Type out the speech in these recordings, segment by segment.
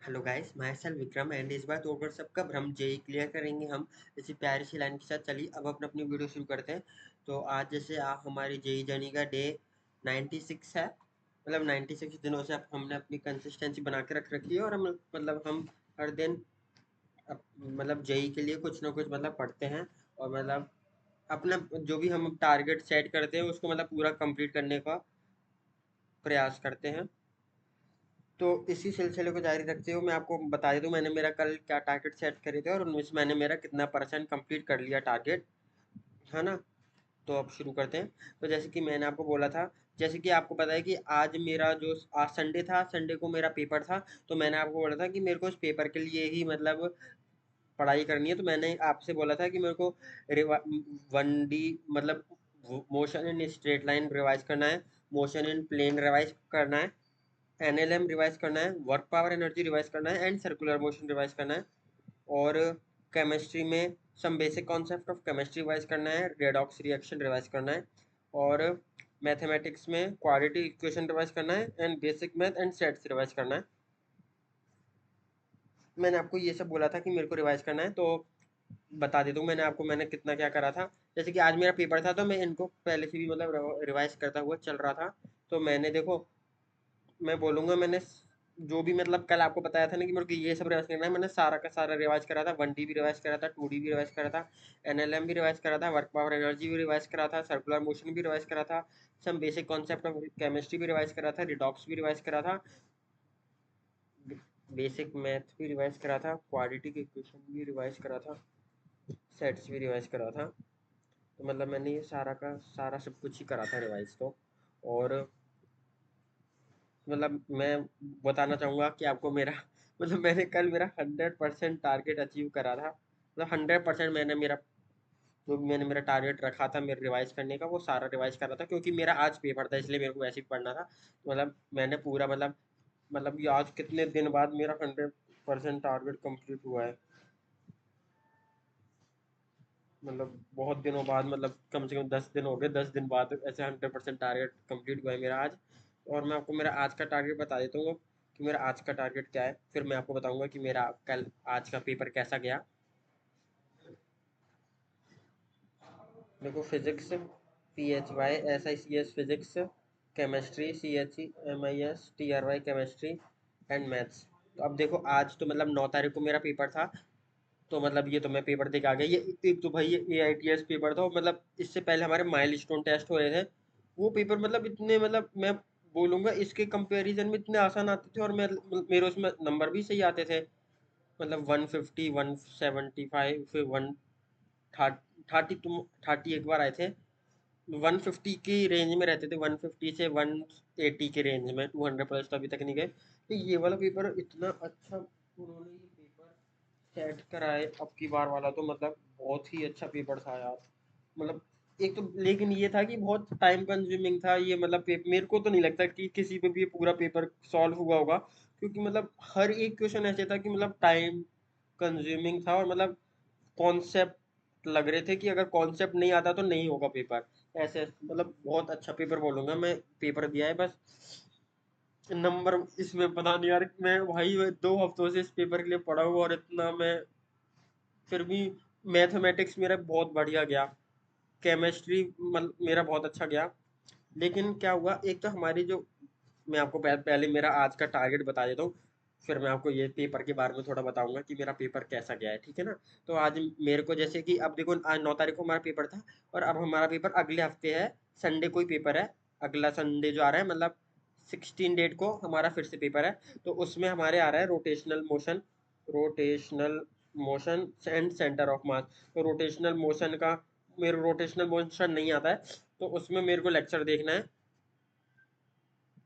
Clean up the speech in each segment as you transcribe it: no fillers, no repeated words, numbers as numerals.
Hello guys, my self Vikram and इस बार तोड़कर सबका भ्रम जेई क्लियर करेंगे हम इसी प्यारी सी लाइन के साथ। चलिए अब अपनी वीडियो शुरू करते हैं। तो आज जैसे आप हमारी जेई जर्नी का डे 96 है। मतलब 96 दिनों से अब हमने अपनी कंसिस्टेंसी बना के रख रखी है और हम हर दिन मतलब जेई के लिए कुछ ना कुछ पढ़ते हैं। और अपना जो भी हम टारगेट सेट करते हैं उसको पूरा कंप्लीट करने का प्रयास करते हैं। तो इसी सिलसिले को जारी रखते हुए मैं आपको बता देता हूँ मैंने मेरा कल क्या टारगेट सेट करे थे और उनमें से मैंने मेरा कितना परसेंट कंप्लीट कर लिया टारगेट, है ना। तो अब शुरू करते हैं। तो जैसे कि मैंने आपको बोला था, जैसे कि आपको पता है कि आज मेरा जो आज संडे था, संडे को मेरा पेपर था। तो मैंने आपको बोला था कि मेरे को उस पेपर के लिए ही पढ़ाई करनी है। तो मैंने आपसे बोला था कि मेरे को 1D मतलब motion in straight line revise करना है, मोशन इन प्लेन रिवाइज करना है, एनएलएम रिवाइज करना है, वर्क पावर एनर्जी रिवाइज करना है एंड सर्कुलर मोशन रिवाइज करना है। और केमिस्ट्री में some basic concept of chemistry revise करना है, रेडॉक्स रिएक्शन रिवाइज करना है। और मैथमेटिक्स में क्वाड्रेटिक इक्वेशन रिवाइज करना है and basic math and sets revise करना है। मैंने आपको ये सब बोला था कि मेरे को रिवाइज करना है। तो बता देता हूँ मैंने आपको मैंने कितना क्या करा था। जैसे कि आज मेरा पेपर था तो मैं इनको पहले से भी रिवाइज करता हुआ चल रहा था। तो मैंने देखो, मैं बोलूँगा मैंने जो भी कल आपको बताया था ना कि मेरे को ये सब रिवाइज करना है, मैंने सारा का सारा रिवाइज करा था। 1D भी रिवाइज करा था, 2D भी रिवाइज करा था, एनएलएम भी रिवाइज करा था, वर्क पावर एनर्जी भी रिवाइज करा था, सर्कुलर मोशन भी रिवाइज करा था, some basic concept of chemistry भी रिवाइज करा था, रिडॉक्स भी रिवाइज करा था, बेसिक मैथ भी रिवाइज करा था, क्वाड्रेटिक इक्वेशन भी रिवाइज करा था, सेट्स भी रिवाइज करा था। तो मैंने ये सारा का सारा सब कुछ ही करा था रिवाइज। तो और मैं बताना चाहूँगा कि आपको मेरा मैंने कल मेरा 100% टारगेट अचीव करा था। 100% मैंने मेरा जो भी मैंने मेरा टारगेट रखा था मेरे रिवाइज करने का वो सारा रिवाइज करा था, क्योंकि मेरा आज पेपर था इसलिए मेरे को वैसे ही पढ़ना था। तो मैंने पूरा ये आज कितने दिन बाद मेरा 100% टारगेट कंप्लीट हुआ है। बहुत दिनों बाद, कम से कम 10 दिन हो गए, 10 दिन बाद ऐसे 100% टारगेट कंप्लीट हुआ है मेरा आज। और मैं आपको मेरा आज का टारगेट बता देता हूँ कि मेरा आज का टारगेट क्या है, फिर मैं आपको बताऊंगा कि मेरा कल आज का पेपर कैसा गया। देखो, physics PHYSICS physics, chemistry CHEMISTRY chemistry and maths. तो अब देखो, आज तो 9 तारीख को मेरा पेपर था। तो ये तो मैं पेपर दे के आ गया। ये एक तो भाई ये AITS पेपर था, और इससे पहले हमारे माइलस्टोन टेस्ट हो रहे थे। वो पेपर इतने मैं बोलूँगा इसके कंपैरिजन में इतने आसान आते थे, और मैं मेरे उसमें नंबर भी सही आते थे। 150, 175, फिर 30 तुम 30 एक बार आए थे। 150 की रेंज में रहते थे, 150 से 180 के रेंज में, 200 प्लस तो अभी तक नहीं गए। तो ये वाला पेपर इतना अच्छा उन्होंने ये पेपर सेट कराए अब की बार वाला, तो बहुत ही अच्छा पेपर था यार। मतलब एक तो लेकिन ये था कि बहुत टाइम कंज्यूमिंग था ये। मेरे को तो नहीं लगता कि किसी पे भी ये पूरा पेपर सॉल्व हुआ होगा, क्योंकि हर एक क्वेश्चन ऐसे था कि टाइम कंज्यूमिंग था, और कॉन्सेप्ट लग रहे थे कि अगर कॉन्सेप्ट नहीं आता तो नहीं होगा पेपर। ऐसे बहुत अच्छा पेपर बोलूंगा मैं। पेपर दिया है बस, नंबर इसमें पता नहीं यार। मैं भाई 2 हफ्तों से इस पेपर के लिए पढ़ा हुआ, और इतना मैं फिर भी मैथमेटिक्स मेरा बहुत बढ़िया गया, केमिस्ट्री मेरा बहुत अच्छा गया। लेकिन क्या हुआ, एक तो हमारी जो, मैं आपको पहले मेरा आज का टारगेट बता देता हूँ, फिर मैं आपको ये पेपर के बारे में थोड़ा बताऊंगा कि मेरा पेपर कैसा गया है, ठीक है ना। तो आज मेरे को, जैसे कि अब देखो, आज 9 तारीख को हमारा पेपर था, और अब हमारा पेपर अगले हफ्ते है, संडे को ही पेपर है। अगला संडे जो आ रहा है, 16 डेट को हमारा फिर से पेपर है। तो उसमें हमारे आ रहा है rotational motion and centre of mass. तो रोटेशनल मोशन का, मेरे रोटेशनल मोशन नहीं आता है, तो उसमें मेरे को लेक्चर देखना है।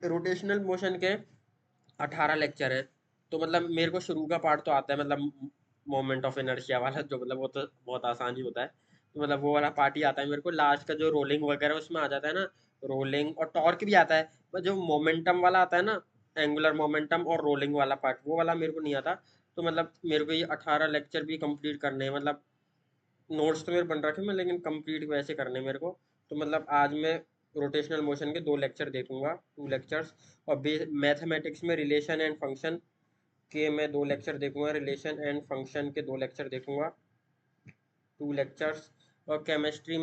रोटेशनल मोशन के 18 लेक्चर है। तो मेरे को शुरू का पार्ट तो आता है, मोमेंट ऑफ इनर्शिया वाला, जो वो तो बहुत आसान ही होता है। तो वो वाला पार्ट ही आता है मेरे को। लास्ट का जो रोलिंग वगैरह उसमें आ जाता है ना, रोलिंग और टॉर्क भी आता है, पर जो मोमेंटम वाला आता है ना, एंगुलर मोमेंटम और रोलिंग वाला पार्ट, वो वाला मेरे को नहीं आता। तो मेरे को ये 18 लेक्चर भी कंप्लीट करने हैं। नोट्स तो मेरे बन रखे हैं, लेकिन कंप्लीट वैसे करने हैं मेरे को। तो आज मैं रोटेशनल मोशन के 2 लेक्चर देखूंगा, 2 लेक्चर्स। और मैथमेटिक्स में रिलेशन एंड फंक्शन के मैं 2 लेक्चर देखूंगा, रिलेशन एंड फंक्शन के 2 लेक्चर देखूंगा, 2 लेक्चर्स। और केमिस्ट्री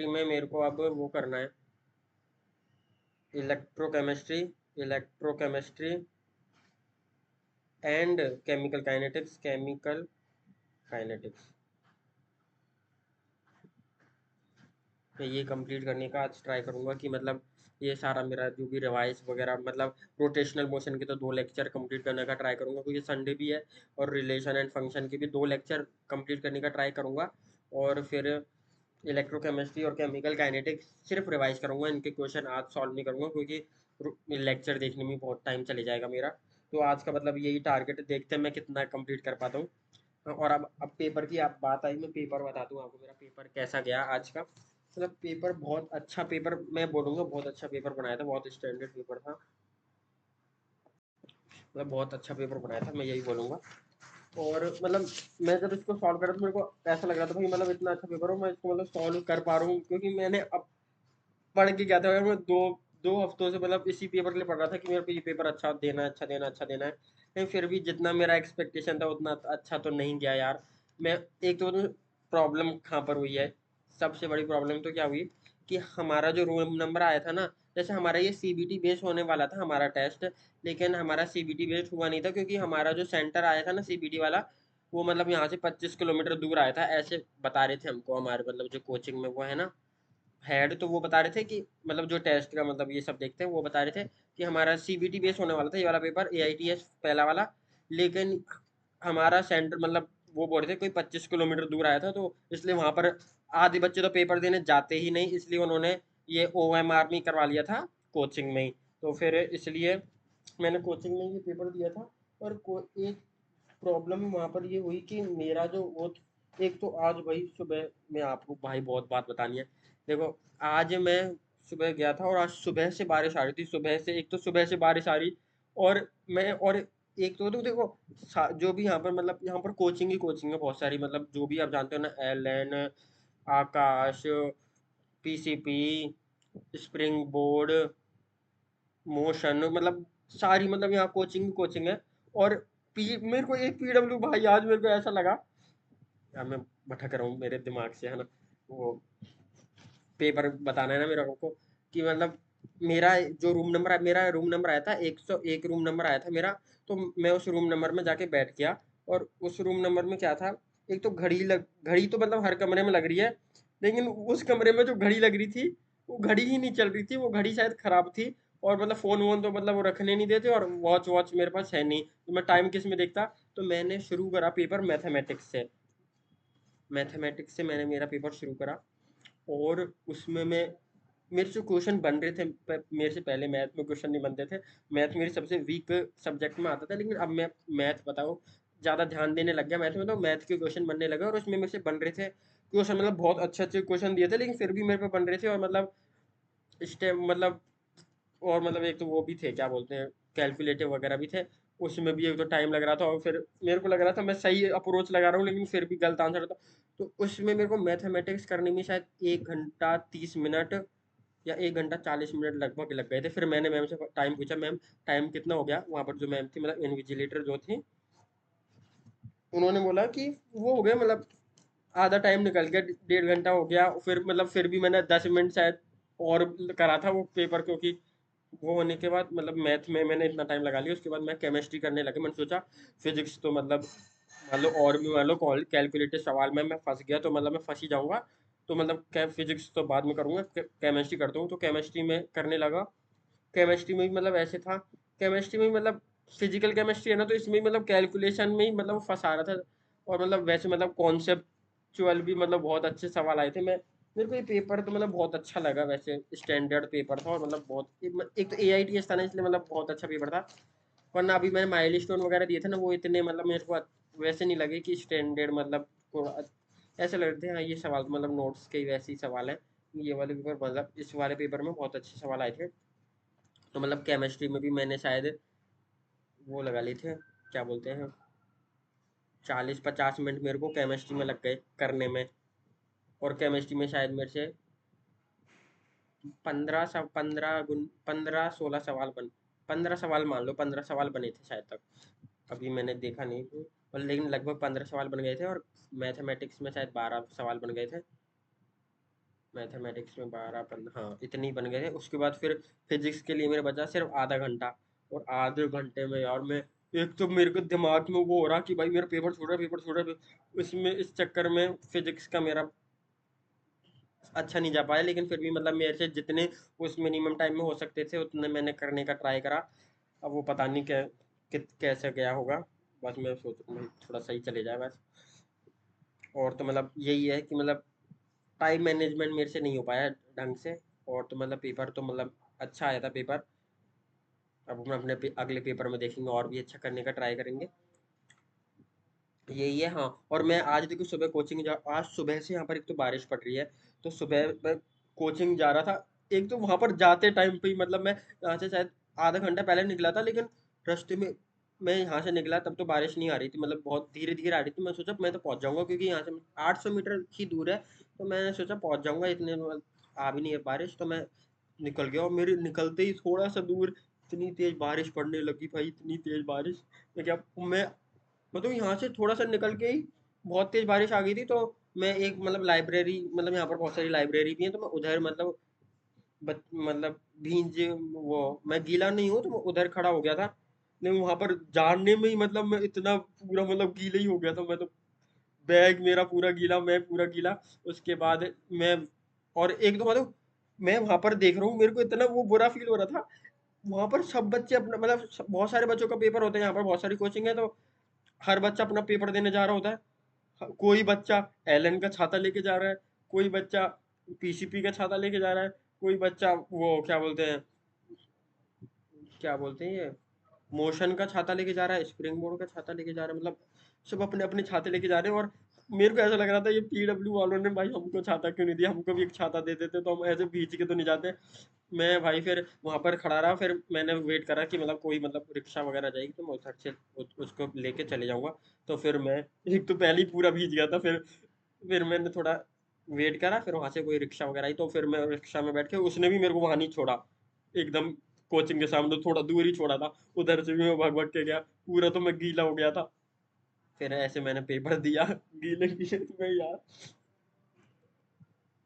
में मेरे को अब वो करना है, electrochemistry, electrochemistry and chemical kinetics, chemical kinetics. मैं ये कंप्लीट करने का आज ट्राई करूँगा कि मतलब ये सारा मेरा जो भी रिवाइज वगैरह, मतलब रोटेशनल मोशन के तो 2 लेक्चर कंप्लीट करने का ट्राई करूँगा क्योंकि संडे भी है, और रिलेशन एंड फंक्शन के भी 2 लेक्चर कंप्लीट करने का ट्राई करूँगा। और फिर इलेक्ट्रोकेमिस्ट्री और केमिकल काइनेटिक्स सिर्फ रिवाइज करूँगा, इनके क्वेश्चन आज सॉल्व नहीं करूँगा क्योंकि लेक्चर देखने में बहुत टाइम चले जाएगा मेरा। तो आज का मतलब यही टारगेट है, देखते हैं मैं कितना कंप्लीट कर पाता हूँ। और अब पेपर की आप बात आई, मैं पेपर बता दूँ आपको मेरा पेपर कैसा गया आज का। मतलब पेपर बहुत अच्छा, पेपर मैं बोलूँगा बहुत अच्छा पेपर बनाया था, बहुत स्टैंडर्ड पेपर था, मतलब बहुत अच्छा पेपर बनाया था, मैं यही बोलूँगा। और मतलब मैं जब इसको सॉल्व करा तो मेरे को ऐसा लग रहा था भाई मतलब इतना अच्छा पेपर हो, मैं इसको मतलब सॉल्व कर पा रहा हूँ क्योंकि मैंने अब पढ़ के क्या था, मैं दो दो हफ्तों से मतलब इसी पेपर के लिए पढ़ रहा था कि मेरे को ये पेपर अच्छा देना है, अच्छा देना, अच्छा देना है। लेकिन फिर भी जितना मेरा एक्सपेक्टेशन था उतना अच्छा तो नहीं गया यार। मैं एक तो प्रॉब्लम कहाँ पर हुई है, सबसे बड़ी प्रॉब्लम तो क्या हुई कि हमारा जो रूम नंबर आया था ना, जैसे हमारा ये सीबीटी बेस्ड होने वाला था हमारा टेस्ट, लेकिन हमारा सीबीटी बेस्ड हुआ नहीं था क्योंकि हमारा जो सेंटर आया था ना सीबीटी वाला, वो मतलब यहाँ से 25 किलोमीटर दूर आया था, ऐसे बता रहे थे हमको हमारे मतलब जो कोचिंग में वो है ना हेड, तो वो बता रहे थे कि मतलब जो टेस्ट का मतलब ये सब देखते हैं, वो बता रहे थे कि हमारा सीबीटी बेस होने वाला था ये वाला पेपर, एआईटीएस पहला वाला। लेकिन हमारा सेंटर मतलब वो बोल रहे थे कोई 25 किलोमीटर दूर आया था, तो इसलिए वहां पर आधे बच्चे तो पेपर देने जाते ही नहीं, इसलिए उन्होंने ये ओएमआर में करवा लिया था कोचिंग में ही। तो फिर इसलिए मैंने कोचिंग में ये पेपर दिया था। और एक प्रॉब्लम वहाँ पर ये हुई कि मेरा जो वो, एक तो आज भाई सुबह, मैं आपको भाई बहुत बात बतानी है। देखो आज मैं सुबह गया था और आज सुबह से बारिश आ रही थी, सुबह से, एक तो सुबह से बारिश आ रही, और मैं और एक तो देखो जो भी यहाँ पर मतलब यहाँ पर कोचिंग ही कोचिंग है बहुत सारी, मतलब जो भी आप जानते हो ना, एल एन, आकाश, पीसीपी, स्प्रिंग बोर्ड, मोशन, मतलब सारी मतलब यहाँ कोचिंग ही कोचिंग है। और मेरे को एक पीडब्ल्यू भाई आज मेरे को ऐसा लगा यार, मैं भटक रहा हूँ मेरे दिमाग से है ना, वो पेपर बताना है ना मेरा को कि मतलब मेरा जो रूम नंबर, मेरा रूम नंबर आया था 101 रूम नंबर आया था मेरा। तो मैं उस रूम नंबर में जाके बैठ गया, और उस रूम नंबर में क्या था, एक तो घड़ी तो मतलब हर कमरे में लग रही है, लेकिन उस कमरे में जो घड़ी लग रही थी वो घड़ी ही नहीं चल रही थी, वो घड़ी शायद खराब थी। और मतलब फ़ोन वोन तो मतलब वो रखने नहीं देते, और वॉच वॉच मेरे पास है नहीं, तो मैं टाइम किस में देखता। तो मैंने शुरू करा पेपर मैथमेटिक्स से, मैथमेटिक्स से मैंने मेरा पेपर शुरू करा। और उसमें मैं, मेरे से क्वेश्चन बन रहे थे, मेरे से पहले मैथ में क्वेश्चन नहीं बनते थे। मैथ मेरी सबसे वीक सब्जेक्ट में आता था, लेकिन अब मैं मैथ बताओ ज़्यादा ध्यान देने लग गया मैथ में, तो मैथ के क्वेश्चन बनने लगे और उसमें मेरे से बन रहे थे क्वेश्चन, मतलब बहुत अच्छे अच्छे क्वेश्चन दिए थे, लेकिन फिर भी मेरे पे बन रहे थे। और मतलब स्टेप मतलब, और मतलब एक तो वो भी थे क्या बोलते हैं, कैलकुलेटिव वगैरह भी थे, उसमें भी एक तो टाइम लग रहा था, और फिर मेरे को लग रहा था मैं सही अप्रोच लगा रहा हूँ लेकिन फिर भी गलत आंसर था। तो उसमें मेरे को मैथमेटिक्स करने में शायद 1 घंटा 30 मिनट या 1 घंटा 40 मिनट लगभग लग गए थे। फिर मैंने मैम से टाइम पूछा, मैम टाइम कितना हो गया, वहाँ पर जो मैम थी मतलब इन्विजिलेटर जो थी, उन्होंने बोला कि वो हो गया मतलब आधा टाइम निकल गया, 1.5 घंटा हो गया। फिर मतलब फिर भी मैंने 10 मिनट शायद और करा था वो पेपर, क्योंकि वो होने के बाद मतलब मैथ में मैंने इतना टाइम लगा लिया। उसके बाद मैं केमिस्ट्री करने लगे, मैंने सोचा फिजिक्स तो मतलब मान लो, और भी मान लो कैलकुलेटेड सवाल में मैं फंस गया तो मतलब मैं फंस ही जाऊंगा, तो मतलब क्या फिजिक्स तो बाद में करूंगा, केमिस्ट्री करता हूँ। तो केमिस्ट्री में करने लगा। केमिस्ट्री में भी मतलब ऐसे था, केमिस्ट्री में भी मतलब फिजिकल केमिस्ट्री है ना, तो इसमें भी मतलब कैलकुलेशन में ही मतलब फंसा रहा था। और मतलब वैसे मतलब कॉन्सेप्चुअल भी मतलब बहुत अच्छे सवाल आए थे। मेरे को ये पेपर तो मतलब बहुत अच्छा लगा, वैसे स्टैंडर्ड पेपर था, और मतलब बहुत एक तो एआईटीएस था ना, इसलिए मतलब बहुत अच्छा पेपर था। वरना अभी मैंने माइलस्टोन वगैरह दिए थे ना, वो इतने मतलब मेरे को वैसे नहीं लगे कि स्टैंडर्ड, मतलब थोड़ा ऐसे लग रहे थे हाँ ये सवाल तो मतलब नोट्स के ही वैसे ही सवाल है। ये वाले पेपर मतलब इस वाले पेपर में बहुत अच्छे सवाल आए थे। तो मतलब केमिस्ट्री में भी मैंने शायद वो लगा लिए थे, क्या बोलते हैं, 40-50 मिनट मेरे को केमिस्ट्री में लग गए करने में। और केमिस्ट्री में शायद मेरे से 15 16 सवाल बन, 15 सवाल मान लो, 15 सवाल बने थे शायद तक, अभी मैंने देखा नहीं और लेकिन लगभग 15 सवाल बन गए थे। और मैथमेटिक्स में शायद 12 सवाल बन गए थे। मैथमेटिक्स में 12 15, हाँ इतने ही बन गए थे। उसके बाद फिर फिजिक्स के लिए मेरे बचा सिर्फ आधा घंटा। और आधे घंटे में यार मैं, एक तो मेरे को दिमाग में वो हो रहा कि भाई मेरा पेपर छूट रहा है, पेपर छूट रहा है। इसमें इस चक्कर में फिजिक्स का मेरा अच्छा नहीं जा पाया, लेकिन फिर भी मतलब मेरे से जितने उस मिनिमम टाइम में हो सकते थे उतने मैंने करने का ट्राई करा। अब वो पता नहीं कैसे गया होगा। बस मैं सोच रहा हूँ थोड़ा सही चले जाए बस। और तो मतलब यही है कि मतलब टाइम मैनेजमेंट मेरे से नहीं हो पाया ढंग से। और तो मतलब पेपर तो मतलब अच्छा आया था पेपर। अब हम अपने अगले पेपर में देखेंगे और भी अच्छा करने का ट्राई करेंगे। यही है हाँ। और मैं आज देखो सुबह कोचिंग जा, आज सुबह से यहाँ पर एक तो बारिश पड़ रही है। तो सुबह मैं कोचिंग जा रहा था। एक तो वहां पर जाते टाइम पे ही मतलब मैं यहाँ से शायद आधा घंटा पहले निकला था, लेकिन रास्ते में मैं यहाँ से निकला तब तो बारिश नहीं आ रही थी, मतलब बहुत धीरे धीरे आ रही थी। मैं सोचा मैं तो पहुंच जाऊंगा, क्योंकि यहाँ से 800 मीटर ही दूर है। तो मैंने सोचा पहुंच जाऊंगा इतने में, आ भी नहीं है बारिश। तो मैं निकल गया और मेरे निकलते ही थोड़ा सा दूर इतनी तेज बारिश पड़ने लगी भाई, इतनी तेज बारिश। मैं क्या मैं मतलब यहाँ से थोड़ा सा निकल के ही बहुत तेज बारिश आ गई थी। तो मैं एक मतलब लाइब्रेरी, मतलब यहाँ पर बहुत सारी लाइब्रेरी भी है, तो मैं उधर मतलब मतलब भींज, वो मैं गीला नहीं हूँ तो मैं उधर खड़ा हो गया था। लेकिन वहां पर जानने में ही मतलब मैं इतना पूरा मतलब गीला ही हो गया था मैं तो। बैग मेरा पूरा गीला, मैं पूरा गीला। उसके बाद मैं, और एक दो मतलब मैं वहां पर देख रहा हूँ, मेरे को इतना वो बुरा फील हो रहा था। वहां पर सब बच्चे अपना मतलब बहुत सारे बच्चों का पेपर होता है, यहाँ पर बहुत सारी कोचिंग है, तो हर बच्चा अपना पेपर देने जा रहा होता है। कोई बच्चा एलन का छाता लेके जा रहा है, कोई बच्चा पीसीपी का छाता लेके जा रहा है, कोई बच्चा वो क्या बोलते हैं ये मोशन का छाता लेके जा रहा है, स्प्रिंग बोर्ड का छाता लेके जा रहा है। मतलब सब अपने अपने छाते लेके जा रहे हैं। और मेरे को ऐसा लग रहा था ये पीडब्ल्यू वालों ने भाई हमको छाता क्यों नहीं दिया, हमको भी एक छाता दे देते तो हम ऐसे भीज के तो नहीं जाते। मैं भाई फिर वहां पर खड़ा रहा, फिर मैंने वेट करा कि मतलब कोई मतलब रिक्शा वगैरह जाएगी तो मैं उधर से उसको लेके चले जाऊंगा। तो फिर मैं एक तो पहले ही पूरा भीज गया था। फिर मैंने थोड़ा वेट करा, फिर वहां से कोई रिक्शा वगैरह आई तो फिर मैं रिक्शा में बैठ के, उसने भी मेरे को वहां नहीं छोड़ा एकदम कोचिंग के सामने, थोड़ा दूर ही छोड़ा था। उधर से भी मैं भाग भाग के गया, पूरा तो मैं गीला हो गया था। फिर ऐसे मैंने पेपर दिया गीले गीले में यार।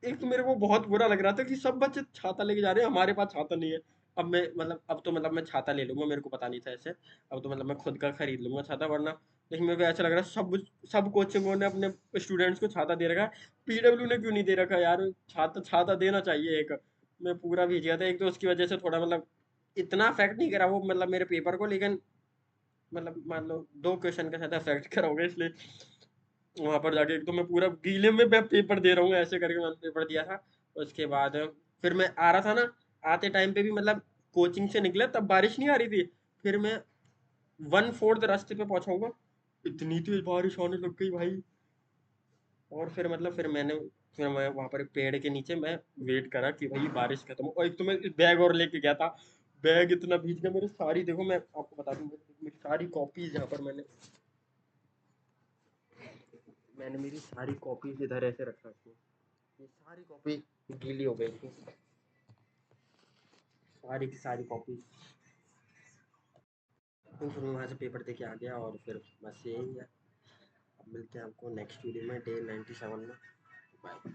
एक तो मेरे को बहुत बुरा लग रहा था कि सब बच्चे छाता लेके जा रहे हैं, हमारे पास छाता नहीं है। अब मैं मतलब अब तो मतलब मैं छाता ले लूंगा, मेरे को पता नहीं था ऐसे। अब तो मतलब मैं खुद का खरीद लूंगा छाता, वरना लेकिन मेरे को ऐसा लग रहा है सब सब कोचिंगों ने अपने स्टूडेंट्स को छाता दे रखा है, पीडब्ल्यू ने क्यों नहीं दे रखा यार। छाता छाता देना चाहिए एक। मैं पूरा भीग गया था, एक तो उसकी वजह से थोड़ा मतलब इतना अफेक्ट नहीं करा वो मतलब मेरे पेपर को, लेकिन मतलब मान लो 2 क्वेश्चन का शायद अफेक्ट करा होगा। इसलिए वहां पर जाके एक तो मैं पूरा गीले में मैं पेपर दे रहा हूँ, ऐसे करके मैंने पेपर दिया था। उसके बाद फिर मैं आ रहा था ना, आते टाइम पे भी मतलब कोचिंग से निकला तब बारिश नहीं आ रही थी। फिर मैं 1/4 रास्ते पे पहुंचाऊंगा, इतनी तेज बारिश होने लग गई भाई। और फिर मैं वहां पर एक पेड़ के नीचे मैं वेट करा कि भाई बारिश खत्म हो। और एक तो मैं बैग और लेके गया था, बैग इतना भीग गया मेरे सारी, देखो मैं आपको बता दूं, मेरी सारी कॉपीज यहाँ पर मैंने मेरी सारी कॉपीज इधर ऐसे रखा थी। ये सारी कॉपी गीली हो गई थी, सारी की सारी कॉपी। तो फिर मैं वहाँ से पेपर दे के आ गया, और फिर बस यही है। अब मिलते हैं आपको नेक्स्ट वीडियो में, डे 97 में। बाय।